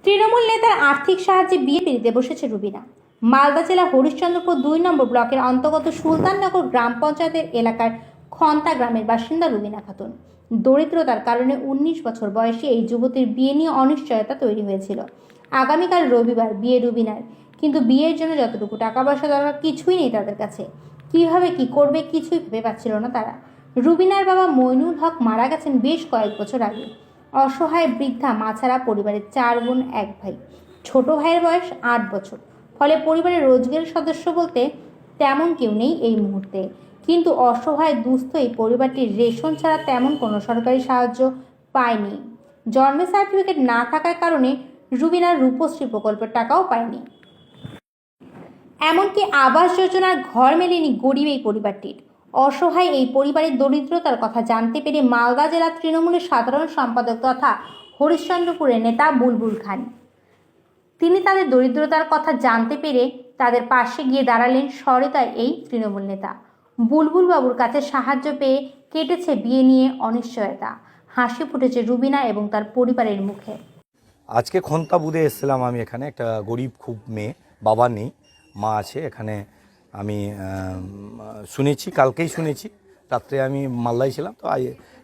তৃণমূল নেতার আর্থিক সাহায্যে বিয়ে পিড়িতে বসেছে রুবিনা। মালদা জেলা হরিশ্চন্দ্রপুর ২ নম্বর ব্লকের অন্তর্গত সুলতাননগর গ্রাম পঞ্চায়েতের এলাকার খন্তা গ্রামের বাসিন্দা রুবিনা খাতুন। দরিদ্রতার কারণে ১৯ বছর বয়সী এই যুবতীর বিয়ে নিয়ে অনিশ্চয়তা তৈরি হয়েছিল। আগামীকাল রবিবার বিয়ে রুবিনার, কিন্তু বিয়ের জন্য যতটুকু টাকা পয়সা দরকার কিছুই নেই তাদের কাছে। কিভাবে কি করবে কিছুই ভেবে পাচ্ছিল না তারা। রুবিনার বাবা মইনুল হক মারা গেছেন বেশ কয়েক বছর আগে। অসহায় বৃদ্ধা মা ছাড়া পরিবারের ৪ বোন ১ ভাই। ছোট ভাইয়ের বয়স ৮ বছর। ফলে পরিবারের রোজগারের সদস্য বলতে তেমন কেউ নেই এই মুহূর্তে। কিন্তু অসহায় দুস্থ এই পরিবারটির রেশন ছাড়া তেমন কোনো সরকারি সাহায্য পায়নি। জন্মের সার্টিফিকেট না থাকার কারণে রুবিনার রূপশ্রী প্রকল্পের টাকাও পায়নি। এমনকি আবাস যোজনার ঘর মেলেনি গরিব এই পরিবারটির। অসহায় এই পরিবারের দরিদ্রতার কথা জানতে পেরে মালদা জেলা তৃণমূলের সাধারণ সম্পাদক তথা হরিশ্চন্দ্রপুরের নেতা বুলবুল খান, তিনি তাদের দরিদ্রতার কথা জানতে পেরে তাদের পাশে গিয়ে দাঁড়ালেন সহৃদয় এই তৃণমূল নেতা। বুলবুল বাবুর কাছে সাহায্য পেয়ে কেটেছে বিয়ে নিয়ে অনিশ্চয়তা। হাসি ফুটেছে রুবিনা এবং তার পরিবারের মুখে। আজকে খন্তা বুধে এসেছিলাম আমি এখানে। একটা গরিব খুব মেয়ে, বাবা নেই, মা আছে এখানে। আমি শুনেছি, কালকেই শুনেছি, রাত্রে আমি মালদায় ছিলাম, তো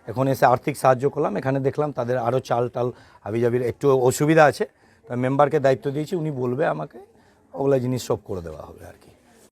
এখন এসে আর্থিক সাহায্য করলাম। এখানে দেখলাম তাদের আরও চাল টাল হাবিজাবির একটু অসুবিধা আছে, তো মেম্বারকে দায়িত্ব দিয়েছি, উনি বলবে আমাকে ওগুলো জিনিস সব করে দেওয়া হবে আর কি।